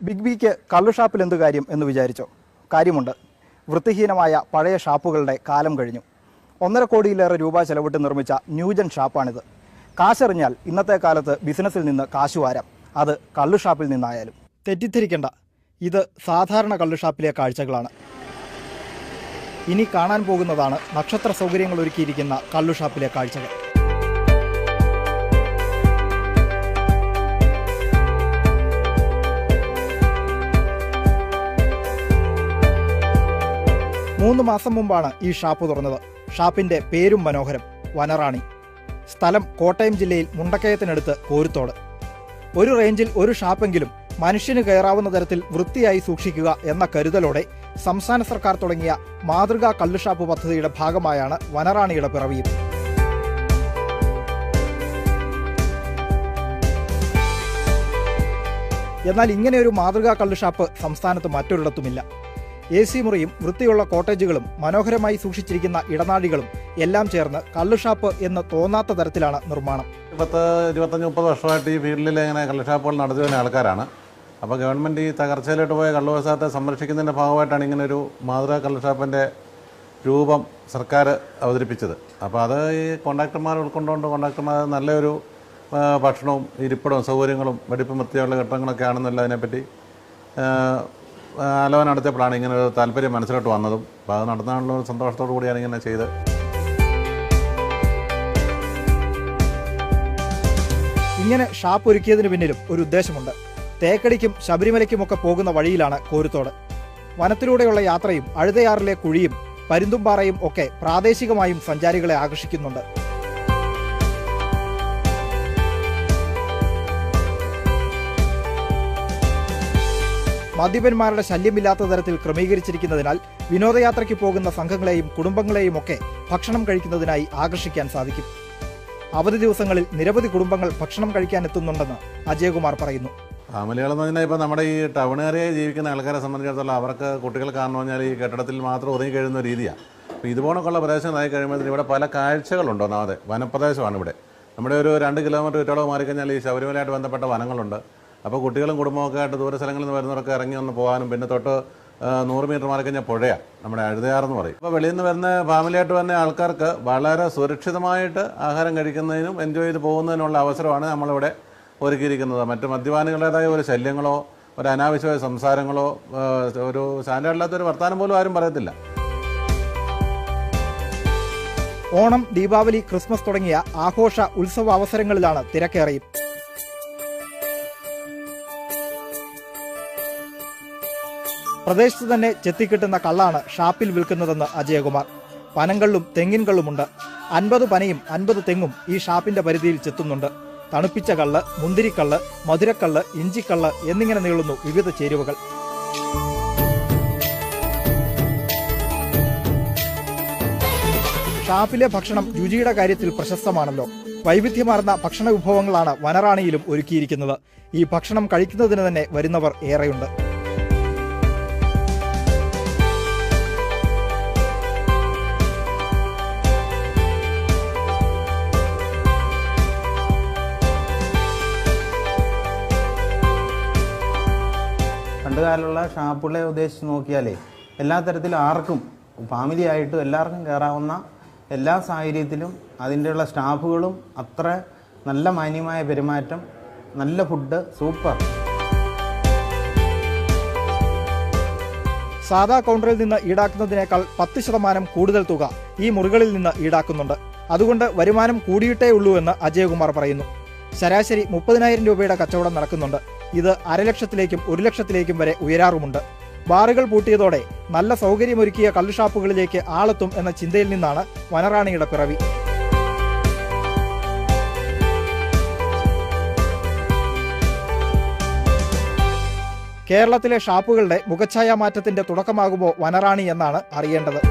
Big ബിക്ക് കള്ളുഷാപ്പിൽ എന്ത് കാര്യം എന്ന് വിചാരിച്ചോ? കാര്യമുണ്ട്. വൃത്തിഹീനമായ പഴയ ഷാപ്പുകളുടെ കാലം കഴിഞ്ഞു. 1.5 കോടിയിലേറെ രൂപ ചെലവിട്ട് നിർമ്മിച്ച ന്യൂജൻ ഷാപ്പാണിത്. കാശെറിഞ്ഞാൽ ഇന്നത്തെ കാലത്ത് ബിസിനസ്സിൽ നിന്ന് കാശ് വാരാം, അത് കള്ളുഷാപ്പിൽ നിന്നായാലും. തെറ്റിദ്ധരിക്കേണ്ട, ഇത് സാധാരണ കള്ളുഷാപ്പിലെ കാഴ്ചകളാണ്. ഇനി കാണാൻ പോകുന്നതാണ് നക്ഷത്ര സൗകര്യങ്ങൾ ഒരുക്കിയിരിക്കുന്ന കള്ളുഷാപ്പിലെ കാഴ്ചകൾ. മൂന്ന് മാസം മുമ്പാണ് ഈ ഷാപ്പ് തുറന്നത്. ഷാപ്പിന്റെ പേരും മനോഹരം, വനറാണി. സ്ഥലം കോട്ടയം ജില്ലയിൽ മുണ്ടക്കയത്തിനടുത്ത് കോരുത്തോട്. ഒരു റേഞ്ചിൽ ഒരു ഷാപ്പെങ്കിലും മനുഷ്യന് കയറാവുന്ന തരത്തിൽ വൃത്തിയായി സൂക്ഷിക്കുക എന്ന കരുതലോടെ സംസ്ഥാന സർക്കാർ തുടങ്ങിയ മാതൃകാ കള്ളുഷാപ്പ് പദ്ധതിയുടെ ഭാഗമായാണ് വനറാണിയുടെ പിറവിയും. എന്നാൽ ഇങ്ങനെയൊരു മാതൃകാ കള്ളുഷാപ്പ് സംസ്ഥാനത്ത് മറ്റൊരിടത്തുമില്ല. AC മുറിയും വൃത്തിയുള്ള കോട്ടേജുകളും മനോഹരമായി സൂക്ഷിച്ചിരിക്കുന്ന ഇടനാഴികളും എല്ലാം ചേർന്ന് കള്ളുഷാപ്പ് എന്ന് തോന്നാത്ത തരത്തിലാണ് നിർമ്മാണം. 25-30 വർഷമായിട്ട് ഈ ഫീൽഡിൽ ഇങ്ങനെ കള്ളുഷാപ്പുകൾ നടത്തി വരുന്ന ആൾക്കാരാണ്. അപ്പോൾ ഗവൺമെൻറ് ഈ തകർച്ചയിലോട്ട് പോയ കള്ളു വ്യവസായത്തെ സംരക്ഷിക്കുന്നതിൻ്റെ ഭാഗമായിട്ടാണ് ഇങ്ങനൊരു മാതൃകാ കള്ളുഷാപ്പിൻ്റെ രൂപം സർക്കാർ അവതരിപ്പിച്ചത്. അപ്പോൾ അത് ഈ കോൺട്രാക്ടർമാർ ഉൾക്കൊണ്ടുകൊണ്ട് കോൺട്രാക്ടർമാർ നല്ലൊരു ഭക്ഷണവും ഇരിപ്പിടവും സൗകര്യങ്ങളും വെടിപ്പും വൃത്തിയുള്ള ഘട്ടങ്ങളൊക്കെ ആണെന്നല്ല അതിനെപ്പറ്റി ആലോചന നടത്തിയപ്പോഴാണ് ഇങ്ങനെ ഒരു താല്പര്യം മനസ്സിലോട്ട് വന്നതും. അപ്പോൾ അത് നടത്താനുള്ള സന്തോഷത്തോടു കൂടിയാണ് ഇങ്ങനെ ചെയ്ത്. ഇങ്ങനെ ഷാപ്പ് ഒരുക്കിയതിന് പിന്നിലും ഒരു ഉദ്ദേശമുണ്ട്. തേക്കടിക്കും ശബരിമലയ്ക്കുമൊക്കെ പോകുന്ന വഴിയിലാണ് കോരുത്തോട്. വനത്തിലൂടെയുള്ള യാത്രയും അഴുതയാറിലെ കുഴിയും പരുന്തുംപാറയും ഒക്കെ പ്രാദേശികമായും സഞ്ചാരികളെ ആകർഷിക്കുന്നുണ്ട്. മദ്യപന്മാരുടെ ശല്യമില്ലാത്ത തരത്തിൽ ക്രമീകരിച്ചിരിക്കുന്നതിനാൽ വിനോദയാത്രയ്ക്ക് പോകുന്ന സംഘങ്ങളെയും കുടുംബങ്ങളെയും ഒക്കെ ഭക്ഷണം കഴിക്കുന്നതിനായി ആകർഷിക്കാൻ സാധിക്കും. അവധി ദിവസങ്ങളിൽ നിരവധി കുടുംബങ്ങൾ ഭക്ഷണം കഴിക്കാൻ എത്തുന്നുണ്ടെന്ന് അജയകുമാർ പറയുന്നു. ഫാമിലികളെന്ന് പറഞ്ഞാൽ ഇപ്പോൾ നമ്മുടെ ഈ ടൗൺ ഏരിയയിൽ ജീവിക്കുന്ന ആൾക്കാരെ സംബന്ധിച്ചിടത്തോളം അവർക്ക് കുട്ടികൾ കാരണം പറഞ്ഞാൽ ഈ കെട്ടിടത്തിൽ മാത്രം ഒതുങ്ങി കഴിയുന്ന രീതിയാണ്. അപ്പോൾ ഇതുപോലൊക്കെയുള്ള പ്രദേശങ്ങളായി കഴിയുമ്പോൾ ഇവിടെ പല കാഴ്ചകളുണ്ട്. ഒന്നാമത് വനപ്രദേശമാണ് ഇവിടെ. നമ്മുടെ ഒരു 2 കിലോമീറ്റർ ചുറ്റളവ് മാറിക്കഴിഞ്ഞാൽ ഈ ശബരിമലയായിട്ട് ബന്ധപ്പെട്ട വനങ്ങളുണ്ട്. അപ്പോൾ കുട്ടികളും കുടുംബമൊക്കെ ആയിട്ട് ദൂര സ്ഥലങ്ങളിൽ നിന്ന് വരുന്നവർക്ക് ഇറങ്ങി ഒന്ന് പോകാനും പിന്നെ തൊട്ട് 100 മീറ്റർ മാറി കഴിഞ്ഞാൽ പുഴയാണ്, നമ്മുടെ അഴുതയാറെന്ന് പറയും. അപ്പോൾ വെളിയിൽ നിന്ന് വരുന്ന ഫാമിലിയായിട്ട് വരുന്ന ആൾക്കാർക്ക് വളരെ സുരക്ഷിതമായിട്ട് ആഹാരം കഴിക്കുന്നതിനും എൻജോയ് ചെയ്ത് പോകുന്നതിനുള്ള അവസരമാണ് നമ്മളിവിടെ ഒരുക്കിയിരിക്കുന്നത്. മറ്റ് മദ്യപാനികളുടേതായ ഒരു ശല്യങ്ങളോ ഒരു അനാവശ്യമായ സംസാരങ്ങളോ ഒരു സ്റ്റാൻഡേർഡില്ലാത്തൊരു വർത്തമാനം പോലും ആരും പറയത്തില്ല. ഓണം, ദീപാവലി, ക്രിസ്മസ് തുടങ്ങിയ ആഘോഷ ഉത്സവ അവസരങ്ങളിലാണ് തിരക്കേറിയും. പ്രദേശത്ത് തന്നെ ചെത്തിക്കിട്ടുന്ന കള്ളാണ് ഷാപ്പിൽ വിൽക്കുന്നതെന്ന് അജയകുമാർ. പനങ്കള്ളും തെങ്ങിൻ കള്ളുമുണ്ട്. 50 പനയും 50 തെങ്ങും ഈ ഷാപ്പിന്റെ പരിധിയിൽ ചെത്തുന്നുണ്ട്. തണുപ്പിച്ച കള്ള്, മുന്തിരിക്കള്ള്, മധുരക്കള്ള്, ഇഞ്ചിക്കള്ള് എന്നിങ്ങനെ നീളുന്നു വിവിധ ചേരുവകൾ. ഷാപ്പിലെ ഭക്ഷണം രുചിയുടെ കാര്യത്തിൽ പ്രശസ്തമാണല്ലോ. വൈവിധ്യമാർന്ന ഭക്ഷണ വിഭവങ്ങളാണ് വനറാണിയിലും ഒരുക്കിയിരിക്കുന്നത്. ഈ ഭക്ഷണം കഴിക്കുന്നതിന് തന്നെ വരുന്നവർ ഏറെയുണ്ട്. പണ്ടുകാലമുള്ള ഷാപ്പുകളെ ഉദ്ദേശിച്ച് നോക്കിയാലേ എല്ലാ തരത്തിലും ആർക്കും ഫാമിലി ആയിട്ടും എല്ലാവർക്കും കയറാവുന്ന എല്ലാ സാഹചര്യത്തിലും അതിൻ്റെയുള്ള സ്റ്റാഫുകളും അത്ര നല്ല മാന്യമായ പെരുമാറ്റം, നല്ല ഫുഡ്, സൂപ്പർ. സാധാ കൗണ്ടറിൽ നിന്ന് ഈടാക്കുന്നതിനേക്കാൾ 10% കൂടുതൽ തുക ഈ മുറികളിൽ നിന്ന് ഈടാക്കുന്നുണ്ട്. അതുകൊണ്ട് വരുമാനം കൂടിയിട്ടേ ഉള്ളൂ എന്ന് അജയകുമാർ പറയുന്നു. ശരാശരി 30,000 രൂപയുടെ കച്ചവടം നടക്കുന്നുണ്ട്. ഇത് 500,000-ലേക്കും 1,00,000-ലേക്കും വരെ ഉയരാറുമുണ്ട്. ബാറുകൾ പൂട്ടിയതോടെ നല്ല സൗകര്യമൊരുക്കിയ കള്ളുഷാപ്പുകളിലേക്ക് ആളെത്തും എന്ന ചിന്തയിൽ നിന്നാണ് വനറാണിയുടെ പിറവി. കേരളത്തിലെ ഷാപ്പുകളുടെ മുഖഛായാ മാറ്റത്തിന്റെ തുടക്കമാകുമോ വനറാണി എന്നാണ് അറിയേണ്ടത്.